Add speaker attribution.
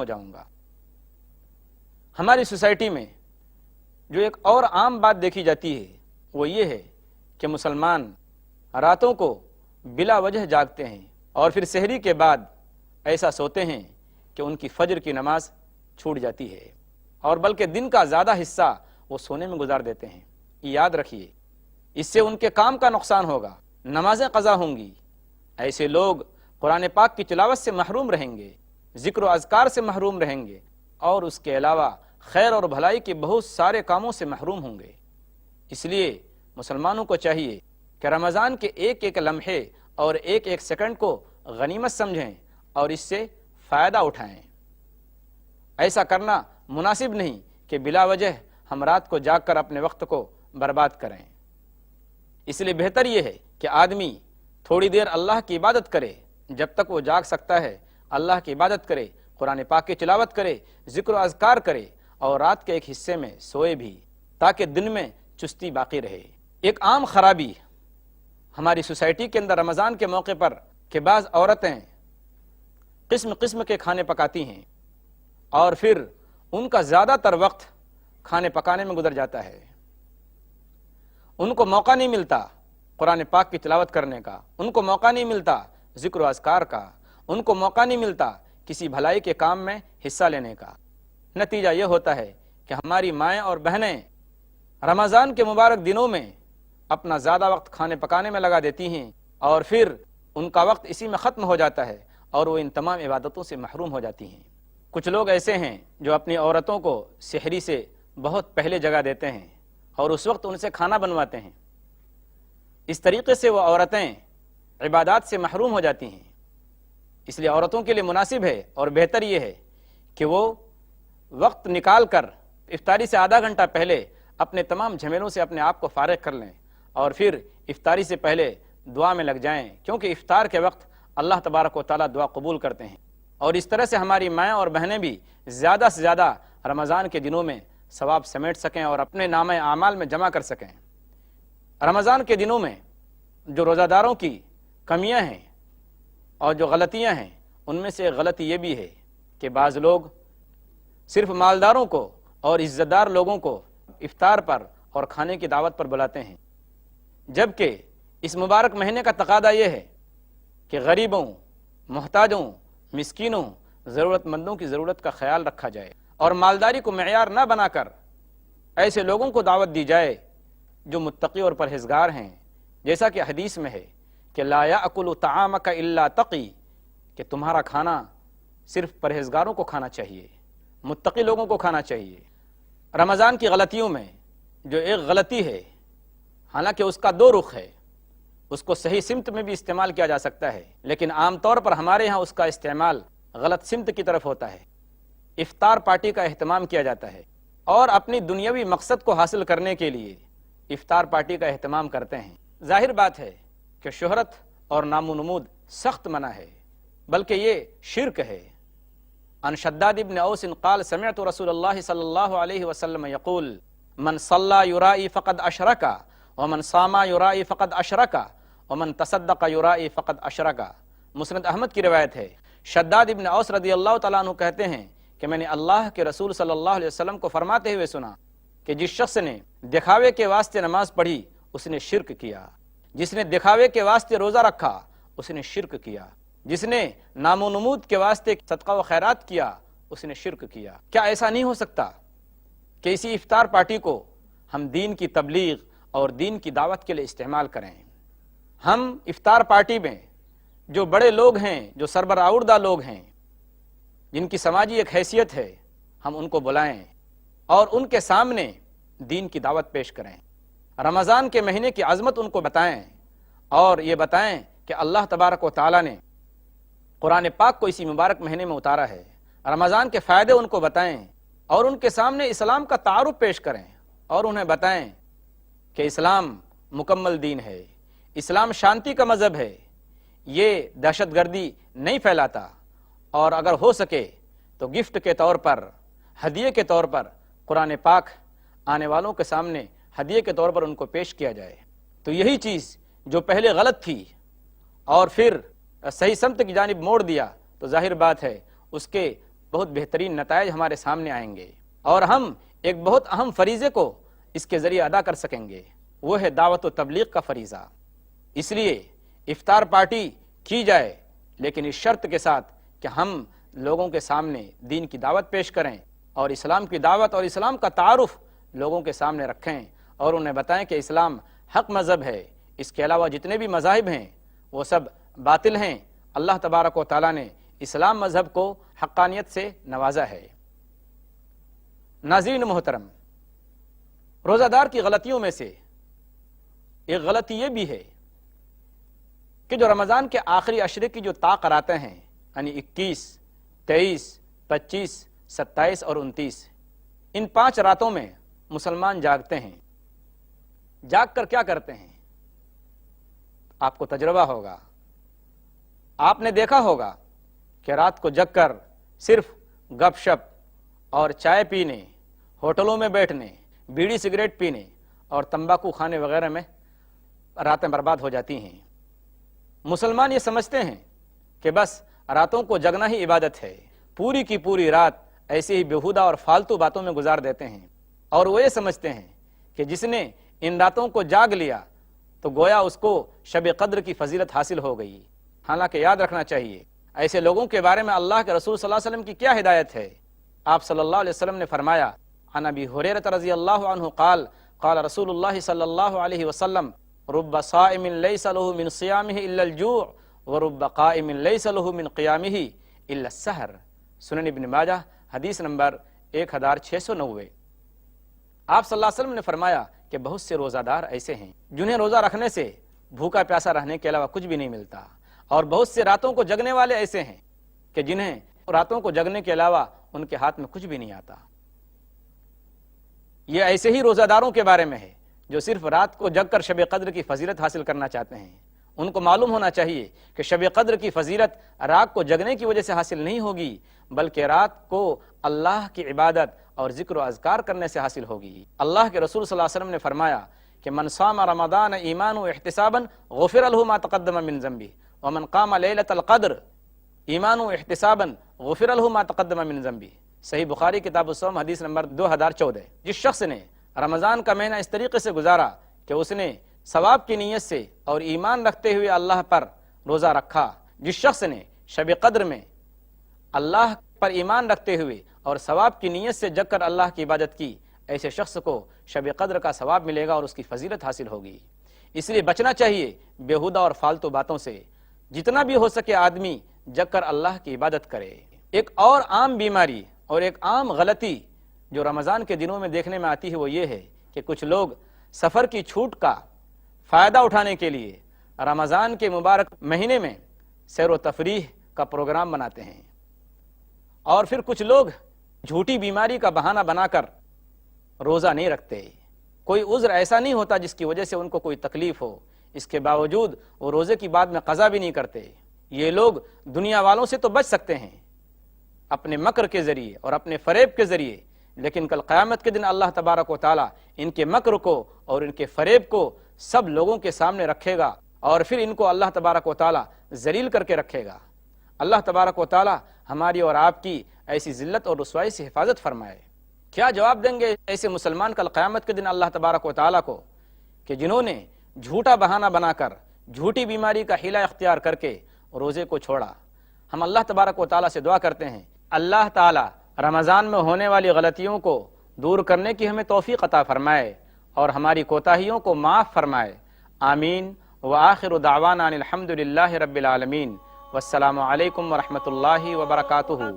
Speaker 1: ہو جاؤں گا۔ ہماری سوسائٹی میں جو ایک اور عام بات دیکھی جاتی ہے وہ یہ ہے کہ مسلمان راتوں کو بلا وجہ جاگتے ہیں اور پھر سحری کے بعد ایسا سوتے ہیں کہ ان کی فجر کی نماز چھوٹ جاتی ہے، اور بلکہ دن کا زیادہ حصہ وہ سونے میں گزار دیتے ہیں۔ یاد رکھیے، اس سے ان کے کام کا نقصان ہوگا، نمازیں قضا ہوں گی۔ ایسے لوگ قرآن پاک کی تلاوت سے محروم رہیں گے، ذکر و اذکار سے محروم رہیں گے، اور اس کے علاوہ خیر اور بھلائی کے بہت سارے کاموں سے محروم ہوں گے۔ اس لیے مسلمانوں کو چاہیے کہ رمضان کے ایک ایک لمحے اور ایک ایک سیکنڈ کو غنیمت سمجھیں اور اس سے فائدہ اٹھائیں۔ ایسا کرنا مناسب نہیں کہ بلا وجہ ہم رات کو جاگ کر اپنے وقت کو برباد کریں۔ اس لیے بہتر یہ ہے کہ آدمی تھوڑی دیر اللہ کی عبادت کرے، جب تک وہ جاگ سکتا ہے اللہ کی عبادت کرے، قرآن پاک کی تلاوت کرے، ذکر و اذکار کرے، اور رات کے ایک حصے میں سوئے بھی، تاکہ دن میں چستی باقی رہے۔ ایک عام خرابی ہماری سوسائٹی کے اندر رمضان کے موقع پر کہ بعض عورتیں قسم قسم کے کھانے پکاتی ہیں اور پھر ان کا زیادہ تر وقت کھانے پکانے میں گزر جاتا ہے۔ ان کو موقع نہیں ملتا قرآن پاک کی تلاوت کرنے کا، ان کو موقع نہیں ملتا ذکر و اذکار کا، ان کو موقع نہیں ملتا کسی بھلائی کے کام میں حصہ لینے کا۔ نتیجہ یہ ہوتا ہے کہ ہماری مائیں اور بہنیں رمضان کے مبارک دنوں میں اپنا زیادہ وقت کھانے پکانے میں لگا دیتی ہیں، اور پھر ان کا وقت اسی میں ختم ہو جاتا ہے اور وہ ان تمام عبادتوں سے محروم ہو جاتی ہیں۔ کچھ لوگ ایسے ہیں جو اپنی عورتوں کو سحری سے بہت پہلے جگا دیتے ہیں اور اس وقت ان سے کھانا بنواتے ہیں۔ اس طریقے سے وہ عورتیں عبادات سے محروم ہو جاتی ہیں۔ اس لیے عورتوں کے لیے مناسب ہے اور بہتر یہ ہے کہ وہ وقت نکال کر افطاری سے آدھا گھنٹہ پہلے اپنے تمام جھمیلوں سے اپنے آپ کو فارغ کر لیں اور پھر افطاری سے پہلے دعا میں لگ جائیں، کیونکہ افطار کے وقت اللہ تبارک و تعالیٰ دعا قبول کرتے ہیں، اور اس طرح سے ہماری مائیں اور بہنیں بھی زیادہ سے زیادہ رمضان کے دنوں میں ثواب سمیٹ سکیں اور اپنے نامہ اعمال میں جمع کر سکیں۔ رمضان کے دنوں میں جو روزہ داروں کی کمیاں ہیں اور جو غلطیاں ہیں، ان میں سے غلطی یہ بھی ہے کہ بعض لوگ صرف مالداروں کو اور عزت دار لوگوں کو افطار پر اور کھانے کی دعوت پر بلاتے ہیں، جبکہ اس مبارک مہینے کا تقاضا یہ ہے کہ غریبوں، محتاجوں، مسکینوں، ضرورت مندوں کی ضرورت کا خیال رکھا جائے، اور مالداری کو معیار نہ بنا کر ایسے لوگوں کو دعوت دی جائے جو متقی اور پرہیزگار ہیں، جیسا کہ حدیث میں ہے کہ لا یأکل طعامک الا تقی، کہ تمہارا کھانا صرف پرہیزگاروں کو کھانا چاہیے، متقی لوگوں کو کھانا چاہیے۔ رمضان کی غلطیوں میں جو ایک غلطی ہے، حالانکہ اس کا دو رخ ہے، اس کو صحیح سمت میں بھی استعمال کیا جا سکتا ہے، لیکن عام طور پر ہمارے ہاں اس کا استعمال غلط سمت کی طرف ہوتا ہے۔ افطار پارٹی کا اہتمام کیا جاتا ہے اور اپنی دنیاوی مقصد کو حاصل کرنے کے لیے افطار پارٹی کا اہتمام کرتے ہیں۔ ظاہر بات ہے کہ شہرت اور نام و نمود سخت منع ہے، بلکہ یہ شرک ہے۔ عن شداد ابن اوس قال سمعت رسول اللہ صلی اللہ علیہ وسلم یقول من صلى یرائی فقد اشرک ومن صام یرائی فقد اشرک ومن تصدق یرائی فقد اشرک۔ مسند احمد کی روایت ہے۔ شداد ابن اوس رضی اللہ تعالیٰ عنہ کہتے ہیں کہ میں نے اللہ کے رسول صلی اللہ علیہ وسلم کو فرماتے ہوئے سنا کہ جس شخص نے دکھاوے کے واسطے نماز پڑھی اس نے شرک کیا، جس نے دکھاوے کے واسطے روزہ رکھا اس نے شرک کیا، جس نے نام و نمود کے واسطے صدقہ و خیرات کیا اس نے شرک کیا۔ کیا ایسا نہیں ہو سکتا کہ اسی افطار پارٹی کو ہم دین کی تبلیغ اور دین کی دعوت کے لیے استعمال کریں؟ ہم افطار پارٹی میں جو بڑے لوگ ہیں، جو سربراہ لوگ ہیں، جن کی سماجی ایک حیثیت ہے، ہم ان کو بلائیں اور ان کے سامنے دین کی دعوت پیش کریں، رمضان کے مہینے کی عظمت ان کو بتائیں، اور یہ بتائیں کہ اللہ تبارک و تعالیٰ نے قرآن پاک کو اسی مبارک مہینے میں اتارا ہے، رمضان کے فائدے ان کو بتائیں، اور ان کے سامنے اسلام کا تعارف پیش کریں اور انہیں بتائیں کہ اسلام مکمل دین ہے، اسلام شانتی کا مذہب ہے، یہ دہشت گردی نہیں پھیلاتا، اور اگر ہو سکے تو گفٹ کے طور پر، ہدیے کے طور پر قرآن پاک آنے والوں کے سامنے ہدیے کے طور پر ان کو پیش کیا جائے۔ تو یہی چیز جو پہلے غلط تھی اور پھر صحیح سمت کی جانب موڑ دیا، تو ظاہر بات ہے اس کے بہت بہترین نتائج ہمارے سامنے آئیں گے اور ہم ایک بہت اہم فریضے کو اس کے ذریعے ادا کر سکیں گے، وہ ہے دعوت و تبلیغ کا فریضہ۔ اس لیے افطار پارٹی کی جائے، لیکن اس شرط کے ساتھ کہ ہم لوگوں کے سامنے دین کی دعوت پیش کریں اور اسلام کی دعوت اور اسلام کا تعارف لوگوں کے سامنے رکھیں اور انہیں بتائیں کہ اسلام حق مذہب ہے، اس کے علاوہ جتنے بھی مذاہب ہیں وہ سب باطل ہیں۔ اللہ تبارک و تعالیٰ نے اسلام مذہب کو حقانیت سے نوازا ہے۔ ناظرین محترم، روزہ دار کی غلطیوں میں سے ایک غلطی یہ بھی ہے کہ جو رمضان کے آخری عشرے کی جو طاق راتیں ہیں، یعنی 21، 23، 25، 27 اور 29، ان 5 راتوں میں مسلمان جاگتے ہیں۔ جاگ کر کیا کرتے ہیں؟ آپ کو تجربہ ہوگا، آپ نے دیکھا ہوگا کہ رات کو جگ کر صرف گپ شپ اور چائے پینے، ہوٹلوں میں بیٹھنے، بیڑی سگریٹ پینے اور تمباکو کھانے وغیرہ میں راتیں برباد ہو جاتی ہیں۔ مسلمان یہ سمجھتے ہیں کہ بس راتوں کو جگنا ہی عبادت ہے، پوری کی پوری رات ایسے ہی بیہودہ اور فالتو باتوں میں گزار دیتے ہیں، اور وہ یہ سمجھتے ہیں کہ جس نے ان راتوں کو جاگ لیا تو گویا اس کو شب قدر کی فضیلت حاصل ہو گئی۔ حالانکہ یاد رکھنا چاہیے ایسے لوگوں کے بارے میں اللہ کے رسول صلی اللہ علیہ وسلم کی کیا ہدایت ہے۔ آپ صلی اللہ علیہ وسلم نے فرمایا، عن ابی ہریرہ رضی اللہ عنہ قال قال رسول اللہ صلی اللہ علیہ وسلم رب صائم لیس له من صیامہ الا الجوع ورب قائم لیس له من قیامہ الا السحر۔ سنن ابن ماجہ حدیث نمبر 1690۔ آپ صلی اللہ علیہ وسلم نے فرمایا کہ بہت سے روزہ دار ایسے ہیں جنہیں روزہ رکھنے سے بھوکا پیاسا رہنے کے علاوہ کچھ بھی نہیں ملتا، اور بہت سے راتوں کو جگنے والے ایسے ہیں کہ جنہیں راتوں کو جگنے کے علاوہ ان کے ہاتھ میں کچھ بھی نہیں آتا۔ یہ ایسے ہی روزہ داروں کے بارے میں ہے جو صرف رات کو جگ کر شب قدر کی فضیلت حاصل کرنا چاہتے ہیں۔ ان کو معلوم ہونا چاہیے کہ شب قدر کی فضیلت رات کو جگنے کی وجہ سے حاصل نہیں ہوگی، بلکہ رات کو اللہ کی عبادت اور ذکر و اذکار کرنے سے حاصل ہوگی۔ اللہ کے رسول صلی اللہ علیہ وسلم نے فرمایا کہ من صام رمضان ایمانا واحتسابا غفر له ما تقدم من ذنبه ومن قام لیلۃ القدر ایمانا واحتسابا غفر له ما تقدم من ذنبه۔ صحیح بخاری کتاب الصوم حدیث نمبر 2014۔ جس شخص نے رمضان کا مہینہ اس طریقے سے گزارا کہ اس نے ثواب کی نیت سے اور ایمان رکھتے ہوئے اللہ پر روزہ رکھا، جس شخص نے شب قدر میں اللہ پر ایمان رکھتے ہوئے اور ثواب کی نیت سے جگ کر اللہ کی عبادت کی، ایسے شخص کو شب قدر کا ثواب ملے گا اور اس کی فضیلت حاصل ہوگی۔ اس لیے بچنا چاہیے بیہودہ اور فالتو باتوں سے، جتنا بھی ہو سکے آدمی جگ کر اللہ کی عبادت کرے۔ ایک اور عام بیماری اور ایک عام غلطی جو رمضان کے دنوں میں دیکھنے میں آتی ہے وہ یہ ہے کہ کچھ لوگ سفر کی چھوٹ کا فائدہ اٹھانے کے لیے رمضان کے مبارک مہینے میں سیر و تفریح کا پروگرام بناتے ہیں، اور پھر کچھ لوگ جھوٹی بیماری کا بہانہ بنا کر روزہ نہیں رکھتے۔ کوئی عذر ایسا نہیں ہوتا جس کی وجہ سے ان کو کوئی تکلیف ہو، اس کے باوجود وہ روزے کی بعد میں قضا بھی نہیں کرتے۔ یہ لوگ دنیا والوں سے تو بچ سکتے ہیں اپنے مکر کے ذریعے اور اپنے فریب کے ذریعے، لیکن کل قیامت کے دن اللہ تبارک و تعالیٰ ان کے مکر کو اور ان کے فریب کو سب لوگوں کے سامنے رکھے گا، اور پھر ان کو اللہ تبارک و تعالیٰ ذلیل کر کے رکھے گا۔ اللہ تبارک و تعالیٰ ہماری اور آپ کی ایسی ذلت اور رسوائی سے حفاظت فرمائے۔ کیا جواب دیں گے ایسے مسلمان کل قیامت کے دن اللہ تبارک و تعالیٰ کو کہ جنہوں نے جھوٹا بہانہ بنا کر جھوٹی بیماری کا حیلہ اختیار کر کے روزے کو چھوڑا؟ ہم اللہ تبارک و تعالیٰ سے دعا کرتے ہیں اللہ تعالیٰ رمضان میں ہونے والی غلطیوں کو دور کرنے کی ہمیں توفیق عطا فرمائے اور ہماری کوتاہیوں کو معاف فرمائے۔ آمین۔ وآخر دعوانا ان الحمد للہ رب العالمین، والسلام علیکم ورحمۃ اللہ وبرکاتہ۔